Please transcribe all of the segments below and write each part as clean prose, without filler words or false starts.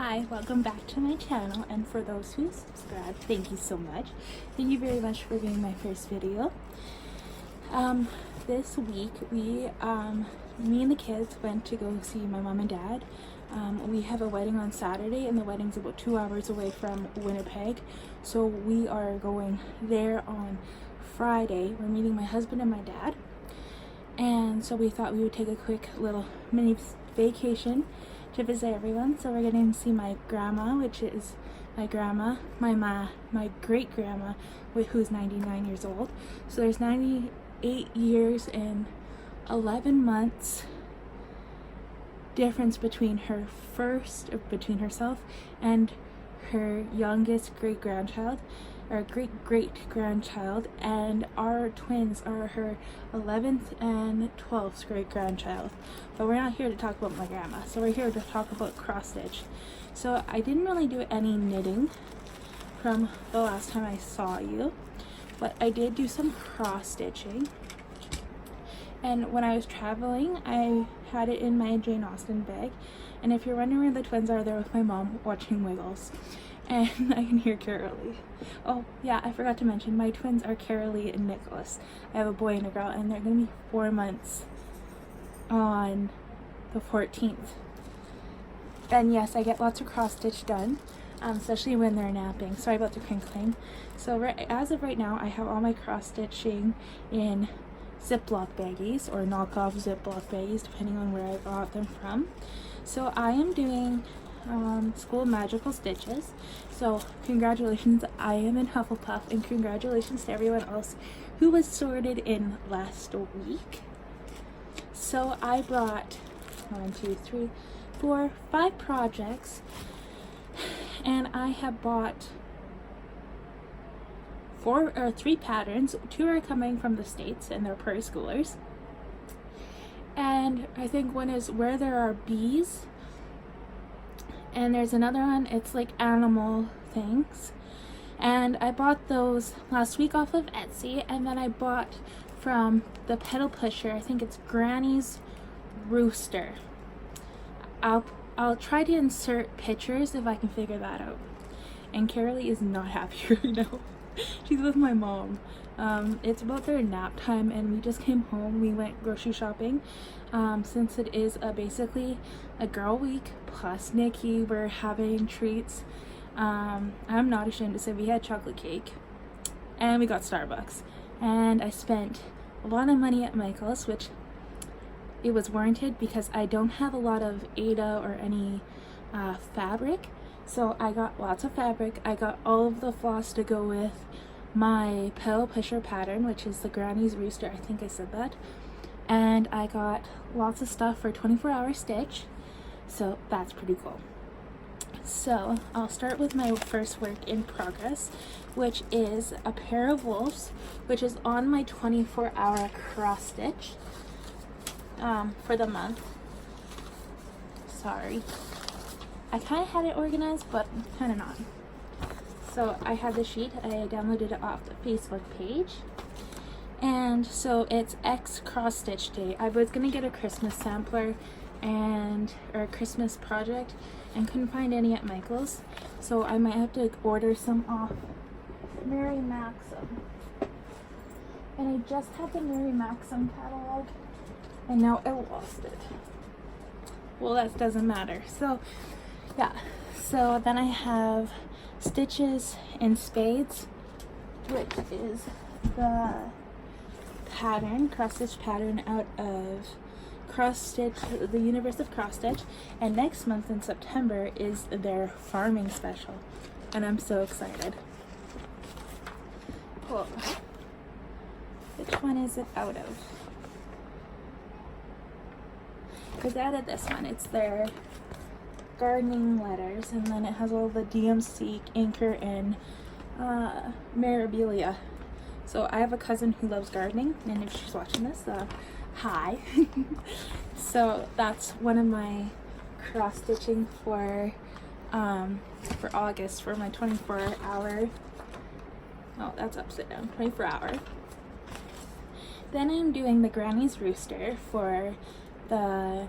Hi, welcome back to my channel, and for those who subscribe, thank you so much. Thank you very much for being my first video. This week me and the kids went to go see my mom and dad. We have a wedding on Saturday, and the wedding's about 2 hours away from Winnipeg, so we are going there on Friday. We're meeting my husband and my dad, and so we thought we would take a quick little mini vacation to visit everyone. So we're getting to see my grandma, which is my grandma, my great grandma, who's 99 years old. So there's 98 years and 11 months difference between herself and her youngest great-grandchild, or great-great-grandchild, and our twins are her 11th and 12th great-grandchild. But we're not here to talk about my grandma, so we're here to talk about cross-stitch. So I didn't really do any knitting from the last time I saw you, but I did do some cross-stitching. And when I was traveling, I had it in my Jane Austen bag. And if you're wondering where the twins are, they're with my mom watching Wiggles. And I can hear Carolee. Oh yeah, I forgot to mention, my twins are Carolee and Nicholas. I have a boy and a girl, and they're gonna be 4 months on the 14th. And yes, I get lots of cross stitch done, especially when they're napping. Sorry about the crinkling. So as of right now, I have all my cross stitching in Ziploc baggies, or knockoff Ziploc baggies, depending on where I got them from. So I am doing School of Magical Stitches. So congratulations, I am in Hufflepuff, and congratulations to everyone else who was sorted in last week. So I brought 5 projects, and I have bought 3 patterns. 2 are coming from the States, and they're prairie schoolers. And I think one is Where There Are Bees. And there's another one, it's like animal things. And I bought those last week off of Etsy, and then I bought from the pedal pusher, I think it's Granny's Rooster. I'll try to insert pictures if I can figure that out. And Carolee is not happy right now. She's with my mom. It's about their nap time, and we just came home. We went grocery shopping. Since it is basically a girl week plus Nikki, we're having treats. I'm not ashamed to say we had chocolate cake, and we got Starbucks, and I spent a lot of money at Michael's, which it was warranted because I don't have a lot of Ada or any fabric. So I got lots of fabric. I got all of the floss to go with my pedal pusher pattern, which is the Granny's Rooster. I think I said that. And I got lots of stuff for 24-hour stitch. So that's pretty cool. So I'll start with my first work in progress, which is a pair of wolves, which is on my 24-hour cross stitch for the month. Sorry. I kind of had it organized, but kind of not. So I have the sheet. I downloaded it off the Facebook page. And so it's X Cross Stitch Day. I was going to get a Christmas sampler or a Christmas project, and couldn't find any at Michael's. So I might have to order some off Mary Maxim. And I just had the Mary Maxim catalog, and now I lost it. Well, that doesn't matter. So yeah, so then I have Stitches in Spades, which is the pattern, cross stitch pattern out of Cross Stitch, the Universe of Cross Stitch. And next month in September is their farming special, and I'm so excited. Cool. Which one is it out of? Because I added this one. It's their gardening letters, and then it has all the DMC, Anchor, and Mirabilia. So I have a cousin who loves gardening, and if she's watching this, hi. So that's one of my cross stitching for August, for my 24-hour. Oh, that's upside down. 24-hour. Then I'm doing the Granny's Rooster for the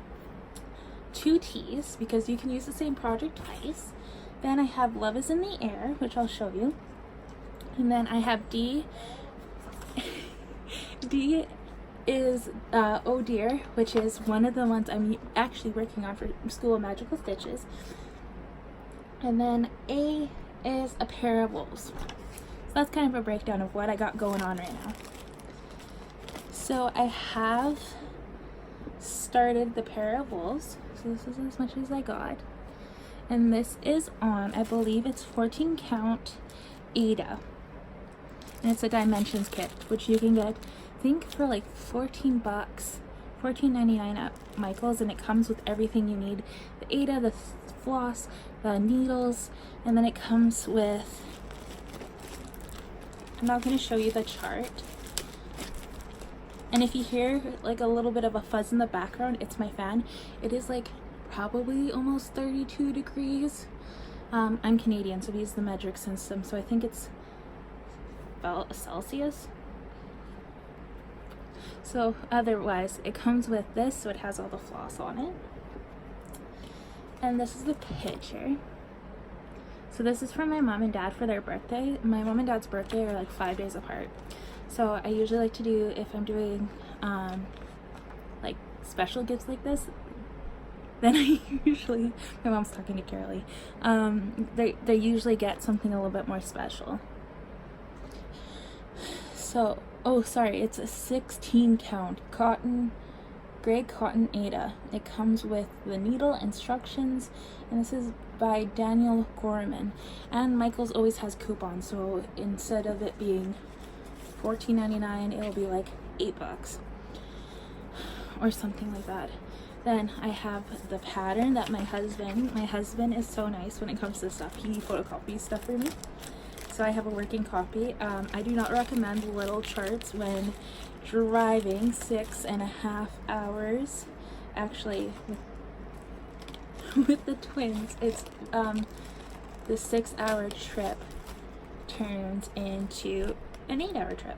two T's because you can use the same project twice. Then I have Love is in the Air, which I'll show you. And then I have D. D is Oh Dear, which is one of the ones I'm actually working on for School of Magical Stitches. And then A is A Pair of Wolves. So that's kind of a breakdown of what I got going on right now. So I have started the Pair of Wolves. So this is as much as I got. And this is on, I believe it's 14 count Ada. And it's a dimensions kit, which you can get, I think, for like $14, $14.99 at Michael's, and it comes with everything you need. The Ada, the floss, the needles, and then it comes with, I'm not going to show you the chart. And if you hear like a little bit of a fuzz in the background, it's my fan. It is like probably almost 32 degrees. I'm Canadian, so we use the metric system, so I think it's Celsius. So otherwise it comes with this, so it has all the floss on it. And this is the picture. So this is from my mom and dad for their birthday. My mom and dad's birthday are like 5 days apart. So I usually like to do, if I'm doing like special gifts like this, then I usually, my mom's talking to Carolee, they usually get something a little bit more special. So, oh sorry, it's a 16 count cotton, gray cotton Ada. It comes with the needle, instructions, and this is by Daniel Gorman. And Michael's always has coupons, so instead of it being $14.99, it'll be like $8 or something like that. Then I have the pattern that my husband is so nice when it comes to stuff. He photocopies stuff for me. So I have a working copy. I do not recommend little charts when driving 6.5 hours. Actually, with the twins, it's the 6-hour trip turns into an 8-hour trip.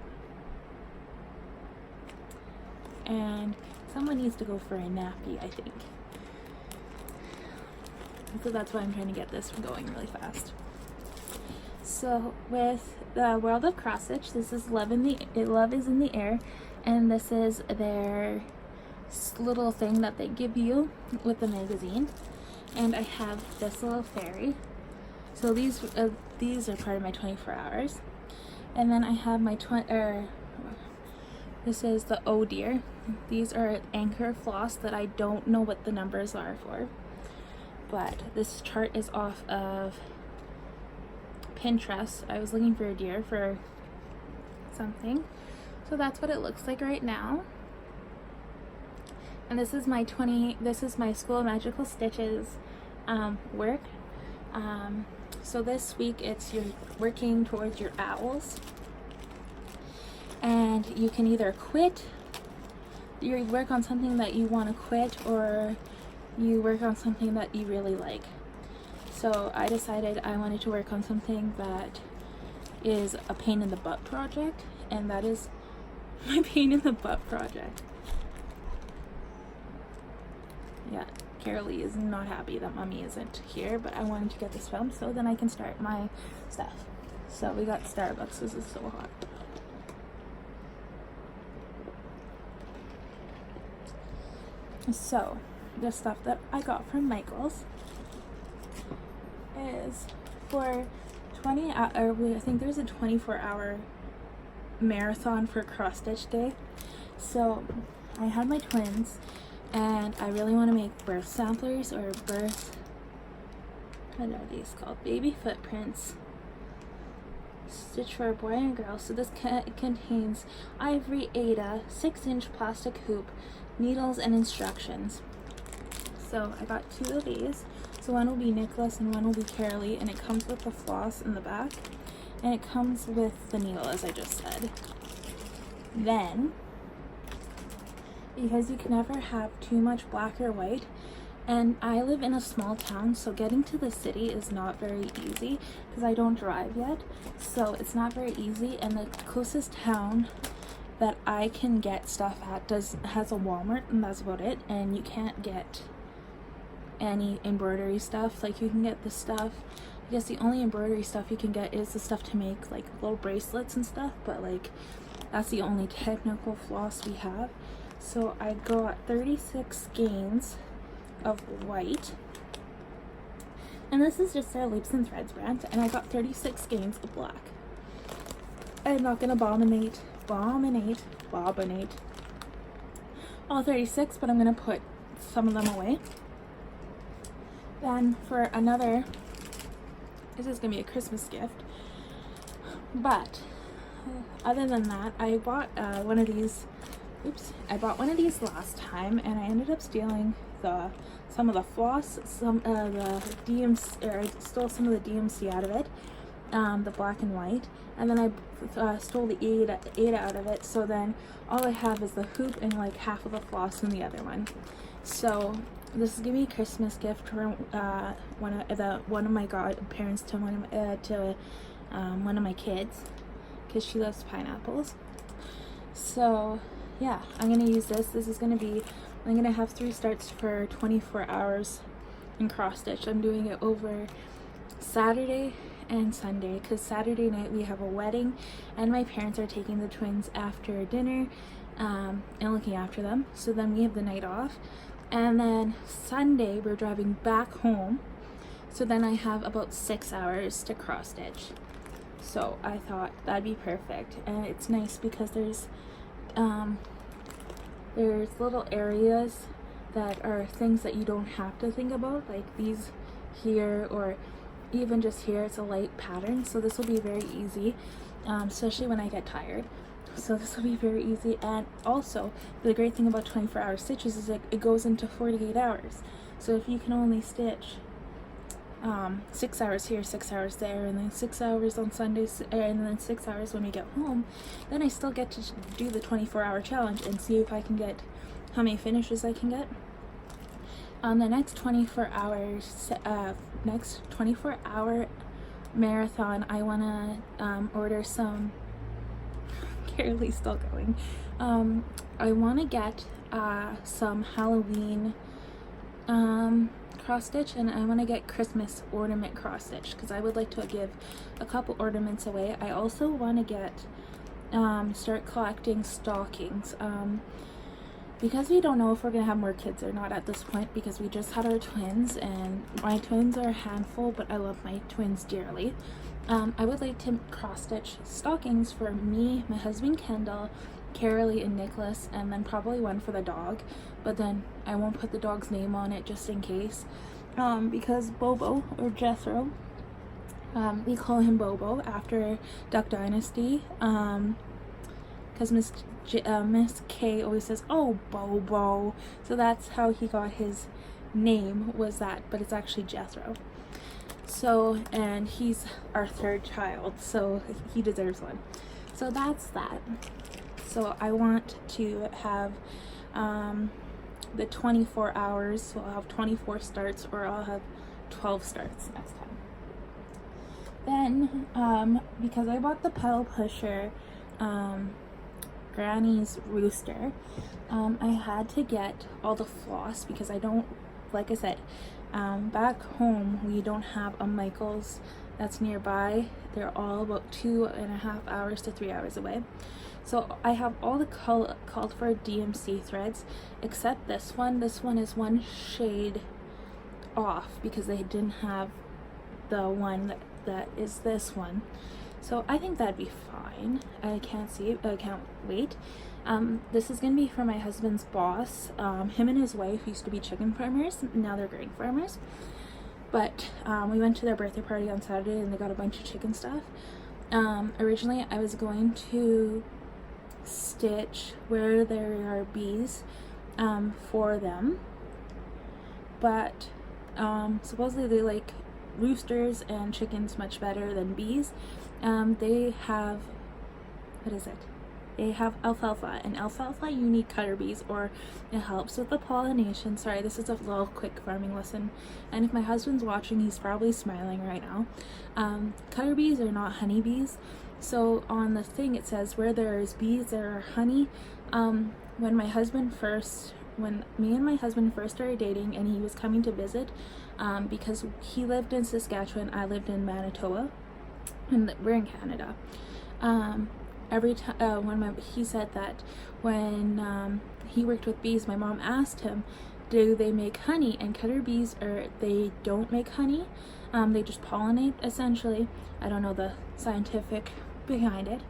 And someone needs to go for a nappy, I think. So that's why I'm trying to get this going really fast. So with the World of Cross Stitch, this is Love is in the Air, and this is their little thing that they give you with the magazine. And I have this little fairy. So these are part of my 24 hours. And then I have my this is the Oh Dear. These are anchor floss that I don't know what the numbers are for, but this chart is off of Pinterest. I was looking for a deer for something, so that's what it looks like right now. And this is my School of Magical Stitches work. So this week you're working towards your owls, and you can either quit, you work on something that you want to quit, or you work on something that you really like. So I decided I wanted to work on something that is a pain in the butt project, and that is my pain in the butt project. Yeah, Carolee is not happy that mommy isn't here, but I wanted to get this filmed so then I can start my stuff. So we got Starbucks. This is so hot. So the stuff that I got from Michael's is for 20 hours. I think there's a 24-hour marathon for cross stitch day. So I had my twins, and I really want to make birth samplers, or what are these called? Baby footprints. Stitch for a boy and a girl. So this contains ivory Ada, 6-inch plastic hoop, needles, and instructions. So I got 2 of these. So one will be Nicholas and one will be Carolee, and it comes with the floss in the back, and it comes with the needle, as I just said. Then, because you can never have too much black or white, and I live in a small town, so getting to the city is not very easy because I don't drive yet, so it's not very easy. And the closest town that I can get stuff at has a Walmart, and that's about it. And you can't get any embroidery stuff. Like you can get the stuff, I guess the only embroidery stuff you can get is the stuff to make like little bracelets and stuff, but like that's the only technical floss we have. So I got 36 skeins of white, and this is just their Leaps and Threads brand, and I got 36 skeins of black. I'm not gonna bombinate all 36, but I'm gonna put some of them away. Then for another, this is gonna be a Christmas gift, but other than that, I bought one of these. I bought one of these last time, and I ended up stealing some of the floss, the DMC, or I stole some of the DMC out of it, the black and white, and then I stole the Ada out of it. So then all I have is the hoop and like half of the floss in the other one. So this is gonna be a Christmas gift for one of my godparents to one of my kids, because she loves pineapples. So yeah, I'm gonna use this. This is gonna be, I'm gonna have 3 starts for 24 hours in cross stitch. I'm doing it over Saturday and Sunday, because Saturday night we have a wedding and my parents are taking the twins after dinner and looking after them. So then we have the night off, and then Sunday we're driving back home. So then I have about 6 hours to cross stitch. So I thought that'd be perfect, and it's nice because there's little areas that are things that you don't have to think about, like these here, or even just here. It's a light pattern, so this will be very easy, especially when I get tired. So this will be very easy. And also the great thing about 24-hour stitches is it goes into 48 hours. So if you can only stitch 6 hours here, 6 hours there, and then 6 hours on Sundays, and then 6 hours when we get home, then I still get to do the 24-hour challenge and see if I can get how many finishes I can get. On the next 24-hour marathon, I want to order some. Carely's still going. I want to get some Halloween cross stitch, and I want to get Christmas ornament cross stitch, because I would like to give a couple ornaments away. I also want to get start collecting stockings, because we don't know if we're gonna have more kids or not at this point, because we just had our twins, and my twins are a handful, but I love my twins dearly. I would like to cross stitch stockings for me, my husband Kendall, Carolee, and Nicholas, and then probably one for the dog, but then I won't put the dog's name on it just in case, because Bobo, or Jethro, we call him Bobo after Duck Dynasty, because Miss K always says, "Oh, Bobo," so that's how he got his name, was that, but it's actually Jethro. So, and he's our 3rd child, so he deserves one. So that's that. So I want to have the 24 hours, so I'll have 24 starts, or I'll have 12 starts next time. Then because I bought the pedal pusher Granny's rooster, I had to get all the floss, because I don't, like I said, back home we don't have a Michael's that's nearby. They're all about 2.5 hours to 3 hours away. So I have all the called for DMC threads except this one. This one is one shade off because they didn't have the one that is this one. So I think that'd be fine. I can't wait. This is gonna be for my husband's boss. Him and his wife used to be chicken farmers, now they're grain farmers. But we went to their birthday party on Saturday and they got a bunch of chicken stuff. Originally I was going to stitch where there are bees for them, but supposedly they like roosters and chickens much better than bees. They have, what is it? They have alfalfa, and alfalfa you need cutter bees, or it helps with the pollination. Sorry, this is a little quick farming lesson, and if my husband's watching, he's probably smiling right now. Cutter bees are not honey bees, so on the thing it says where there is bees there are honey. When my husband first when me and my husband first started dating and he was coming to visit, because he lived in Saskatchewan, I lived in Manitoba, and we're in Canada. Every time when he said that when he worked with bees, my mom asked him, do they make honey? And killer bees they don't make honey. They just pollinate, essentially. I don't know the scientific behind it,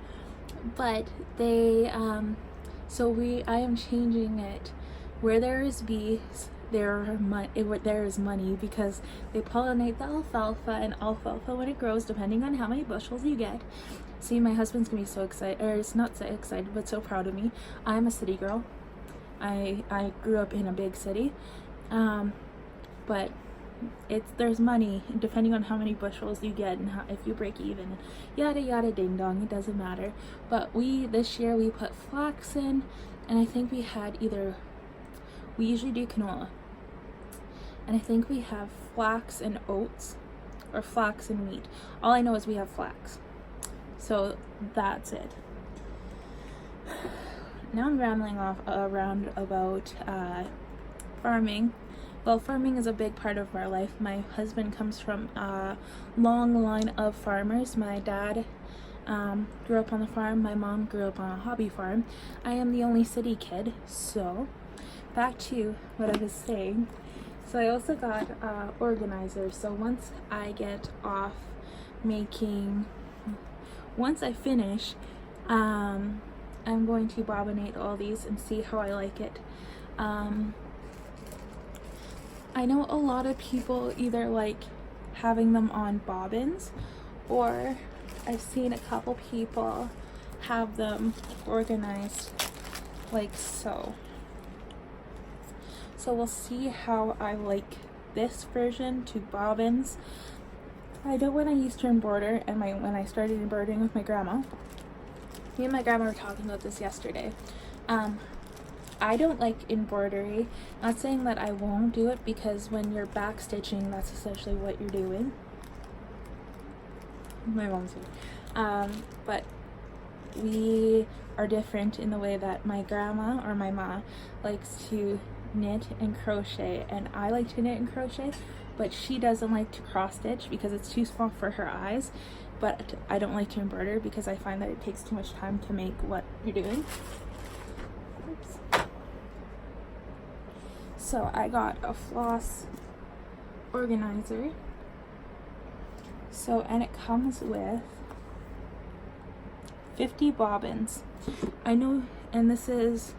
but they I am changing it. Where there is bees, there is money, because they pollinate the alfalfa, and alfalfa, when it grows, depending on how many bushels you get. See, my husband's gonna be so excited, or it's not so excited, but so proud of me. I'm a city girl. I grew up in a big city, but there's money depending on how many bushels you get and if you break even, yada yada ding dong, it doesn't matter. But this year we put flax in, and I think we usually do canola, and I think we have flax and oats, or flax and wheat. All I know is we have flax, so that's it. Now I'm rambling off around about farming. Well, farming is a big part of our life. My husband comes from a long line of farmers. My dad grew up on the farm. My mom grew up on a hobby farm. I am the only city kid. So back to what I was saying. So I also got organizers. So once I get off once I finish, I'm going to bobbinate all these and see how I like it. I know a lot of people either like having them on bobbins, or I've seen a couple people have them organized like so. So we'll see how I like this version to bobbins. I know when I used to embroider, and when I started embroidering with my grandma, me and my grandma were talking about this yesterday. I don't like embroidery. Not saying that I won't do it, because when you're back stitching, that's essentially what you're doing. My mom's here. But we are different in the way that my grandma, or my ma, likes to knit and crochet, and I like to knit and crochet, but she doesn't like to cross stitch because it's too small for her eyes. But I don't like to embroider because I find that it takes too much time to make what you're doing. Oops. So I got a floss organizer. And it comes with 50 bobbins. I know, and this is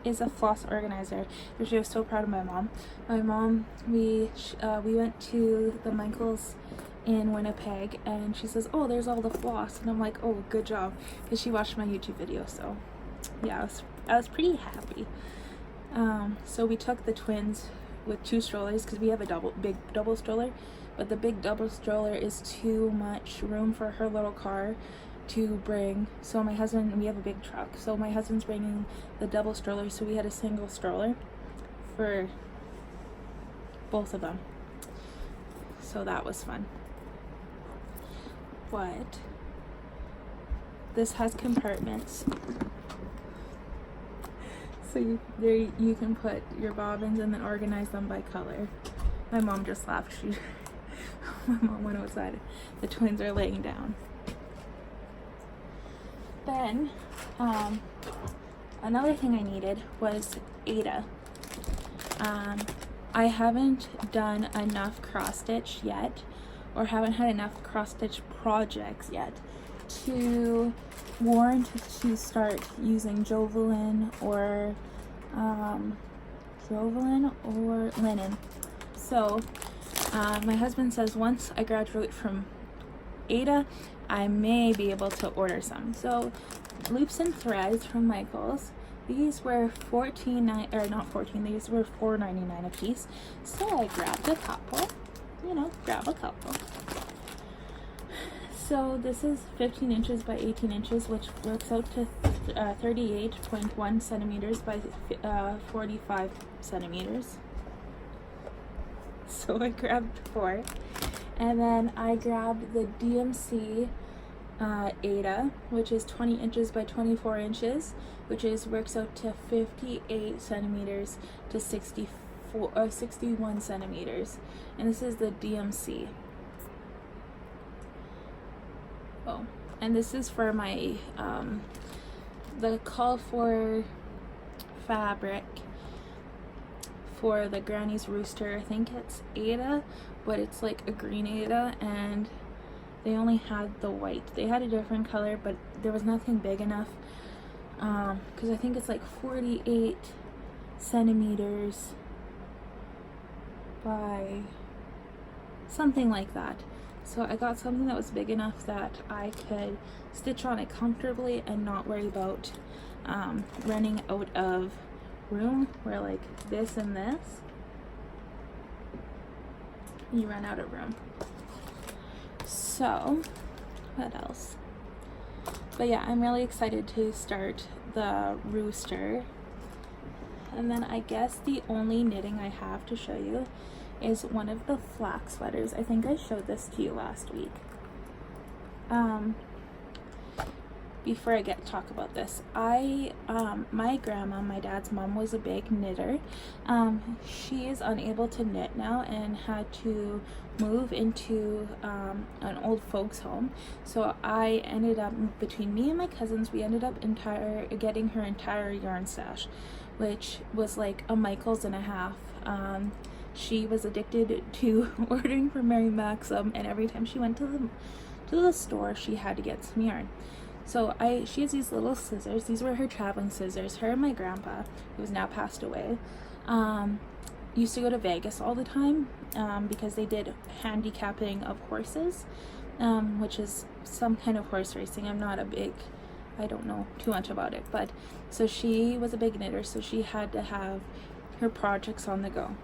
a floss organizer. She was so proud of my mom. My mom, we went to the Michaels in Winnipeg, and she says, oh, there's all the floss, and I'm like, oh, good job, because she watched my YouTube video. So yeah, I was pretty happy. So we took the twins with 2 strollers, because we have a big double stroller, but the big double stroller is too much room for her little car to bring. So my husband, we have a big truck, so my husband's bringing the double stroller, so we had a single stroller for both of them. So that was fun. But this has compartments, so you can put your bobbins and then organize them by color. My mom just laughed. My mom went outside. The twins are laying down. Then another thing I needed was Ada. I haven't done enough cross stitch yet, or haven't had enough cross stitch projects yet to warrant to start using Jovelin or linen. So my husband says once I graduate from Ada, I may be able to order some. So loops and threads from Michaels. These were these were $4.99 a piece. So I grabbed a couple. Grab a couple. So this is 15 inches by 18 inches, which works out to 38.1 centimeters by 45 centimeters. So I grabbed 4. And then I grabbed the DMC Ada, which is 20 inches by 24 inches, which works out to 58 centimeters to 61 centimeters. And this is the DMC. Oh, and this is for my the call for fabric for the Granny's Rooster. I think it's Ada, but it's like a green Ada, and they only had the white. They had a different color, but there was nothing big enough, because I think it's like 48 centimeters by something like that. So I got something that was big enough that I could stitch on it comfortably and not worry about running out of room, where like this and this, you run out of room. So what else? But yeah, I'm really excited to start the rooster. And then I guess the only knitting I have to show you is one of the flax sweaters. I think I showed this to you last week. Before I talk about this, my grandma, my dad's mom, was a big knitter. She is unable to knit now and had to move into an old folks home. So I ended up, between me and my cousins, we ended up getting her entire yarn stash, which was like a Michael's and a half. She was addicted to ordering from Mary Maxim, and every time she went to the store, she had to get some yarn. So she has these little scissors. These were her traveling scissors. Her and my grandpa, who has now passed away, used to go to Vegas all the time because they did handicapping of horses, which is some kind of horse racing. I don't know too much about it, but so she was a big knitter, so she had to have her projects on the go.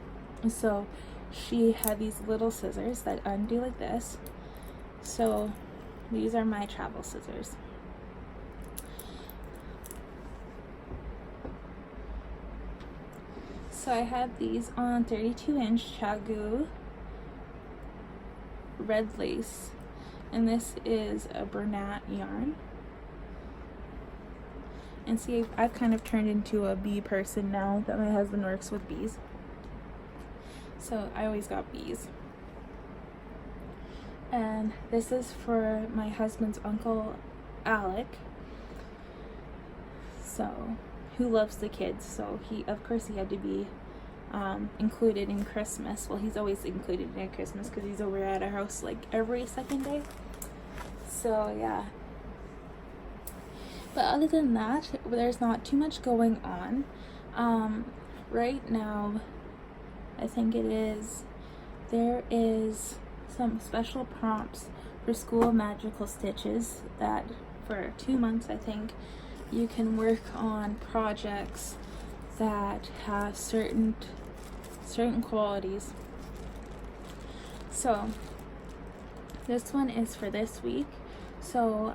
So she had these little scissors that undo like this. So these are my travel scissors. So I have these on 32-inch Chagoo red lace, and this is a Bernat yarn. And see, I've kind of turned into a bee person now that my husband works with bees. So I always got bees. And this is for my husband's uncle, Alec. So, who loves the kids. So of course he had to be included in Christmas. Well, he's always included in Christmas because he's over at our house like every second day. So yeah. But other than that, there's not too much going on. Right now, I think there is some special prompts for School of Magical Stitches that for 2 months, I think, you can work on projects that have certain qualities. So this one is for this week. So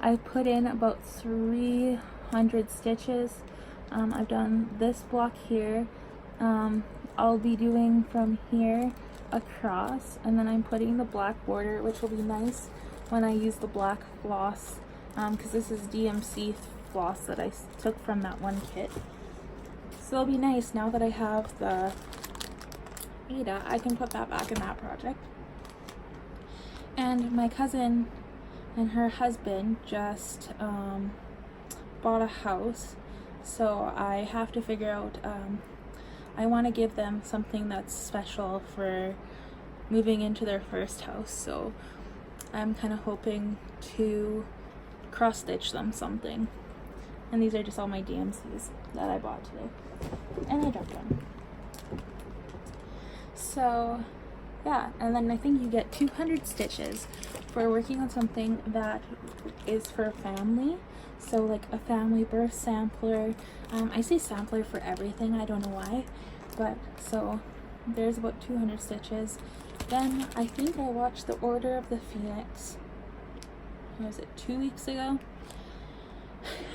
I put in about 300 stitches. I've done this block here. I'll be doing from here across, and then I'm putting the black border, which will be nice when I use the black floss, because this is DMC floss that I took from that one kit. So it'll be nice now that I have the Ada, I can put that back in that project. And my cousin and her husband just bought a house, so I have to figure out, I want to give them something that's special for moving into their first house, so I'm kind of hoping to cross stitch them something. And these are just all my DMCs that I bought today, and I dropped them. So yeah, and then I think you get 200 stitches for working on something that is for a family. So like a family birth sampler. I say sampler for everything, I don't know why, but so there's about 200 stitches. Then I think I watched the Order of the Phoenix, was it 2 weeks ago?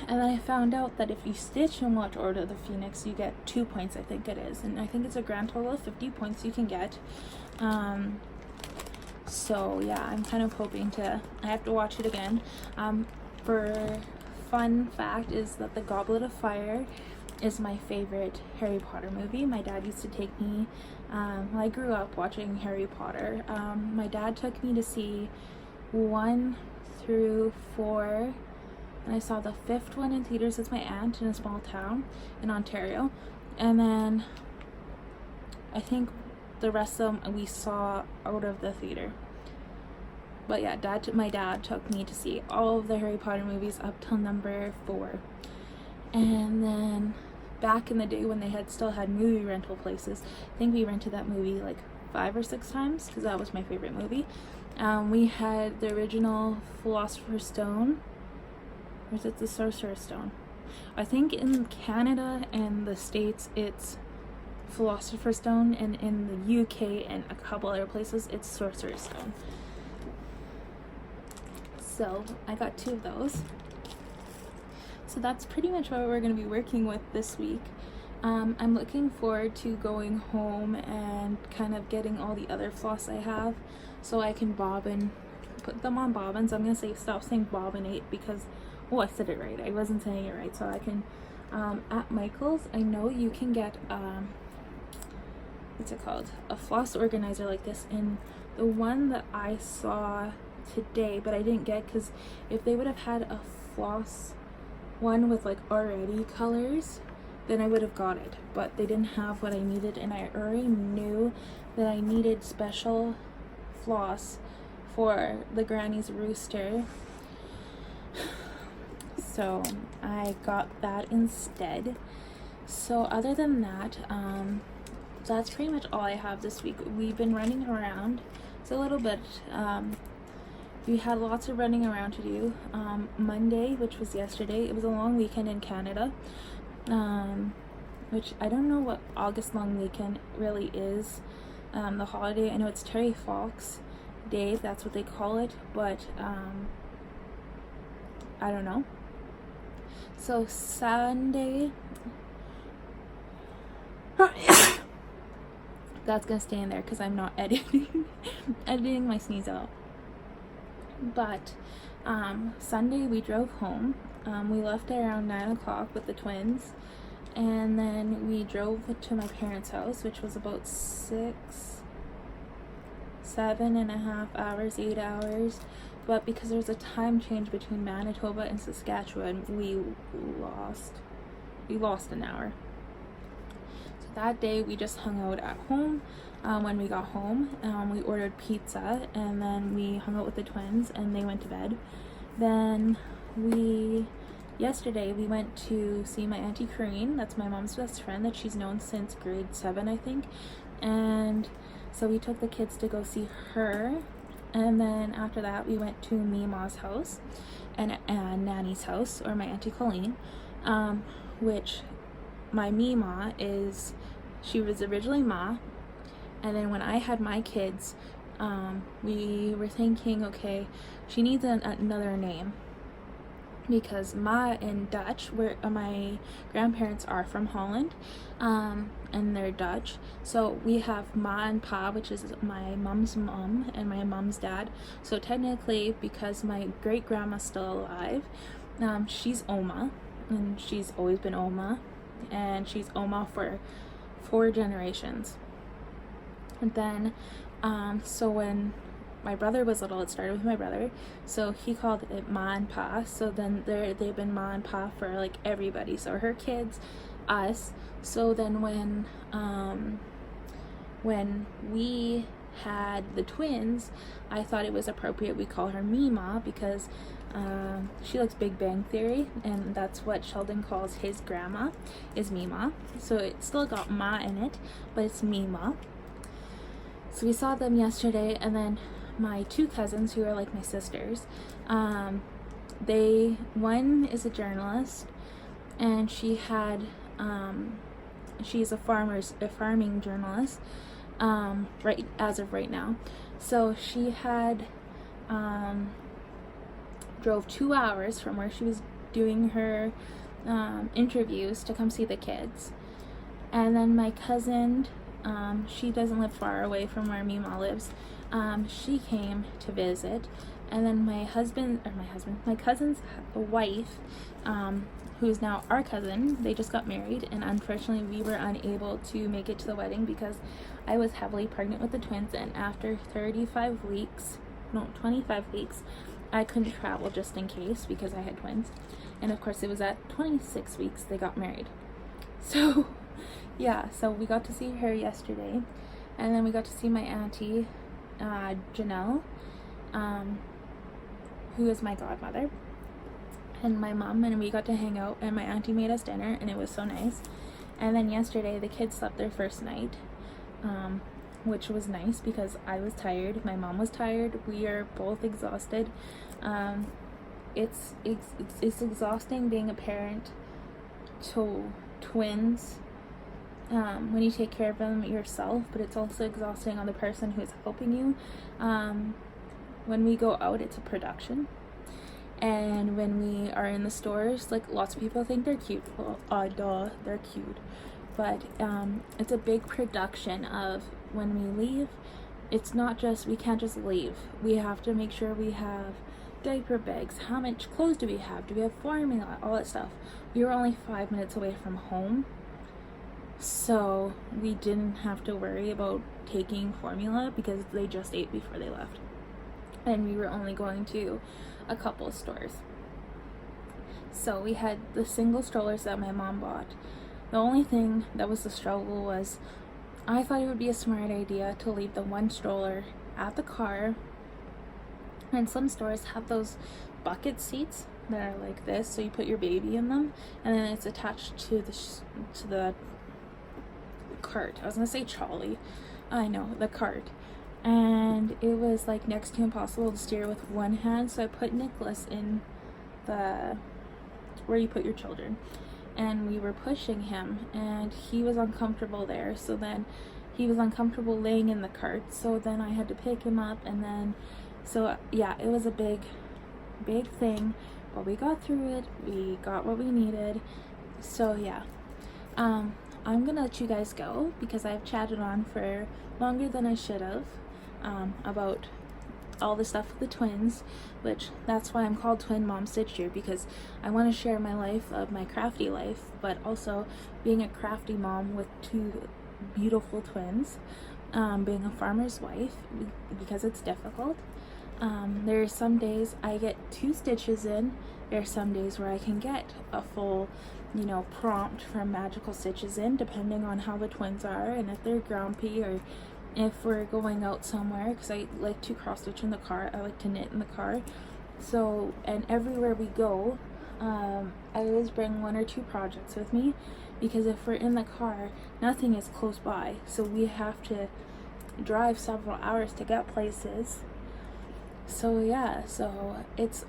And then I found out that if you stitch and watch Order of the Phoenix, you get 2 points, I think it is, and I think it's a grand total of 50 points you can get. So yeah, I'm kind of hoping I have to watch it again. For fun fact is that The Goblet of Fire is my favorite Harry Potter movie. My dad used to take me, I grew up watching Harry Potter. My dad took me to see 1 through 4, and I saw the 5th one in theaters with my aunt in a small town in Ontario, and then I think the rest of them we saw out of the theater. But yeah, my dad took me to see all of the Harry Potter movies up till number 4. And then back in the day when they still had movie rental places, I think we rented that movie like 5 or 6 times because that was my favorite movie. We had the original Philosopher's Stone, or is it the Sorcerer's Stone? I think in Canada and the States it's Philosopher's Stone, and in the UK and a couple other places it's Sorcerer's Stone. So I got 2 of those. So that's pretty much what we're going to be working with this week. I'm looking forward to going home and kind of getting all the other floss I have so I can bobbin, put them on bobbins. I'm going to stop saying bobbinate because, oh, I said it right. I wasn't saying it right. So I can, at Michael's, I know you can get, what's it called? A floss organizer like this. And the one that I saw today, but I didn't get because if they would have had a floss one with like already colors, then I would have got it, but they didn't have what I needed, and I already knew that I needed special floss for the Granny's Rooster, so I got that instead. So other than that, that's pretty much all I have this week. We've been running around. It's a little bit we had lots of running around to do. Monday, which was yesterday, it was a long weekend in Canada, which I don't know what August long weekend really is. The holiday, I know it's Terry Fox Day, that's what they call it, but I don't know. So Sunday, that's gonna stay in there because I'm not editing my sneeze out. But Sunday we drove home. We left around 9 o'clock with the twins, and then we drove to my parents' house, which was about 7.5 hours, 8 hours. But because there's a time change between Manitoba and Saskatchewan, we lost an hour. So that day we just hung out at home. When we got home, we ordered pizza, and then we hung out with the twins and they went to bed. Then yesterday we went to see my Auntie Corrine. That's my mom's best friend that she's known since grade 7, I think. And so we took the kids to go see her. And then after that we went to Mima's house and Nanny's house, or my Auntie Colleen, which my Mima she was originally Ma. And then when I had my kids, we were thinking, okay, she needs another name, because Ma in Dutch, where my grandparents are from Holland, and they're Dutch. So we have Ma and Pa, which is my mom's mom and my mom's dad. So technically, because my great grandma's still alive, she's Oma, and she's always been Oma, and she's Oma for 4 generations. And then, so when my brother was little, it started with my brother, so he called it Ma and Pa. So then they've been Ma and Pa for like everybody, so her kids, us. So then when we had the twins, I thought it was appropriate we call her Mima, because she likes Big Bang Theory, and that's what Sheldon calls his grandma, is Mima. So it still got Ma in it, but it's Mima. So we saw them yesterday, and then my 2 cousins, who are like my sisters, one is a journalist, and she's a farming journalist, right as of right now. So she drove 2 hours from where she was doing her interviews to come see the kids. And then my cousin, she doesn't live far away from where Mima lives. She came to visit, and then my cousin's wife, who's now our cousin, they just got married, and unfortunately we were unable to make it to the wedding because I was heavily pregnant with the twins, and after 25 weeks, I couldn't travel just in case because I had twins. And of course it was at 26 weeks they got married. So yeah, so we got to see her yesterday, and then we got to see my auntie Janelle, who is my godmother, and my mom, and we got to hang out, and my auntie made us dinner, and it was so nice. And then yesterday the kids slept their first night, which was nice because I was tired, my mom was tired, we are both exhausted. It's exhausting being a parent to twins when you take care of them yourself, but it's also exhausting on the person who is helping you. When we go out, it's a production, and when we are in the stores, like, lots of people think they're cute. Well, duh, they're cute, but it's a big production of when we leave. It's not just, we can't just leave. We have to make sure we have diaper bags, how much clothes do we have formula, all that stuff. We were only 5 minutes away from home, so we didn't have to worry about taking formula because they just ate before they left, and we were only going to a couple of stores. So we had the single strollers that my mom bought. The only thing that was the struggle was I thought it would be a smart idea to leave the one stroller at the car, and some stores have those bucket seats that are like this, so you put your baby in them, and then it's attached to the cart. I was gonna say trolley. I know, the cart. And it was like next to impossible to steer with one hand, so I put Nicholas in the where you put your children, and we were pushing him, and he was uncomfortable there, so then he was uncomfortable laying in the cart, so then I had to pick him up, and then so yeah, it was a big thing, but we got through it. We got what we needed. So yeah, I'm gonna let you guys go because I've chatted on for longer than I should have about all the stuff with the twins, which that's why I'm called Twin Mom Stitched Here, because I want to share my life of my crafty life, but also being a crafty mom with two beautiful twins, being a farmer's wife, because it's difficult. There are some days I get 2 stitches in. There are some days where I can get a full, prompt for magical stitches in, depending on how the twins are and if they're grumpy or if we're going out somewhere, because I like to cross stitch in the car. I like to knit in the car. So, and everywhere we go, I always bring 1 or 2 projects with me, because if we're in the car, nothing is close by, so we have to drive several hours to get places. So yeah, so it's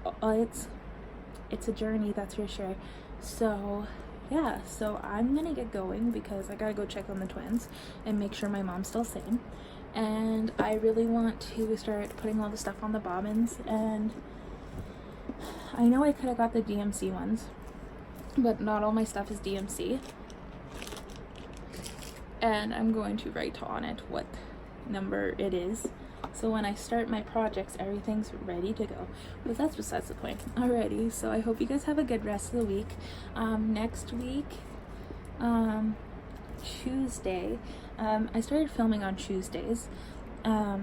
a journey, that's for sure. So yeah, so I'm gonna get going because I gotta go check on the twins and make sure my mom's still sane, and I really want to start putting all the stuff on the bobbins. And I know I could have got the DMC ones, but not all my stuff is DMC, and I'm going to write on it what number it is, so when I start my projects, everything's ready to go. But that's besides the point. Alrighty, so I hope you guys have a good rest of the week. Next week, Tuesday, I started filming on Tuesdays. I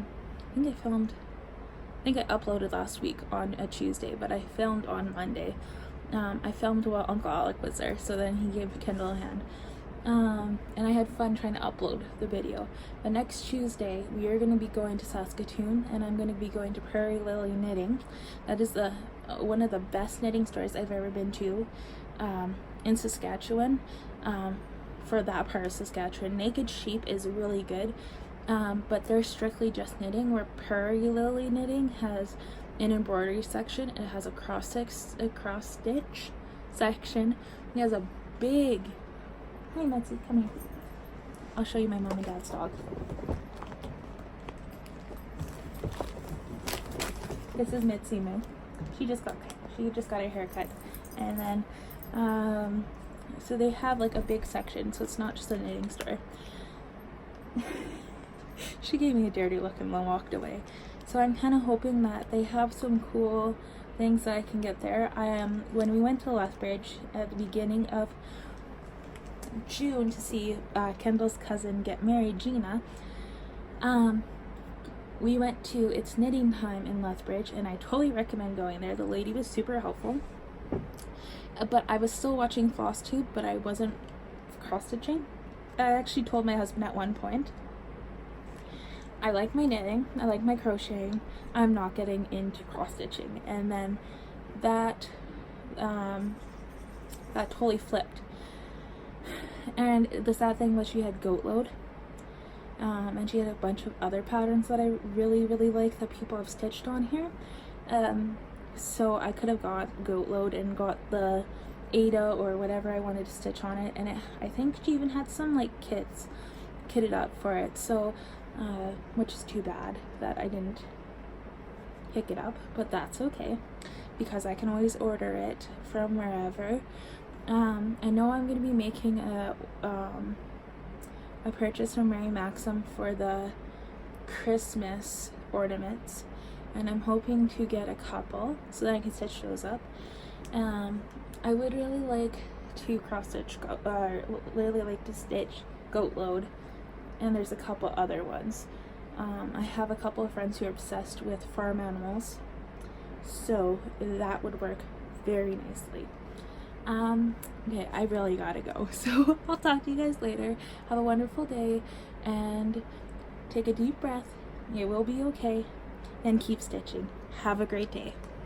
think I uploaded last week on a Tuesday, but I filmed on Monday. I filmed while Uncle Alec was there, so then he gave Kendall a hand. And I had fun trying to upload the video. But next Tuesday we are going to be going to Saskatoon, and I'm going to be going to Prairie Lily Knitting. That is one of the best knitting stores I've ever been to in Saskatchewan, for that part of Saskatchewan. Naked Sheep is really good, but they're strictly just knitting, where Prairie Lily Knitting has an embroidery section. It has a cross stitch section. It has a big... Hi, Mitzi, come here. I'll show you my mom and dad's dog. This is Mitzi Moo. She just got her hair cut. And then, so they have like a big section, so it's not just a knitting store. She gave me a dirty look and then walked away. So I'm kind of hoping that they have some cool things that I can get there. When we went to Lethbridge at the beginning of June to see Kendall's cousin get married, Gina, we went to It's Knitting Time in Lethbridge, and I totally recommend going there. The lady was super helpful. But I was still watching flosstube, but I wasn't cross-stitching. I actually told my husband at one point, I like my knitting, I like my crocheting, I'm not getting into cross-stitching. And then that totally flipped. And the sad thing was she had goat load. And she had a bunch of other patterns that I really, really like that people have stitched on here. So I could have got goat load and got the Ada or whatever I wanted to stitch on it. And I think she even had some like kits kitted up for it. So, which is too bad that I didn't pick it up, but that's okay because I can always order it from wherever. I know I'm going to be making a purchase from Mary Maxim for the Christmas ornaments, and I'm hoping to get a couple so that I can stitch those up. I would really like to stitch goat load, and there's a couple other ones. I have a couple of friends who are obsessed with farm animals, so that would work very nicely. Okay, I really gotta go, so I'll talk to you guys later. Have a wonderful day, and take a deep breath. It will be okay, and keep stitching. Have a great day.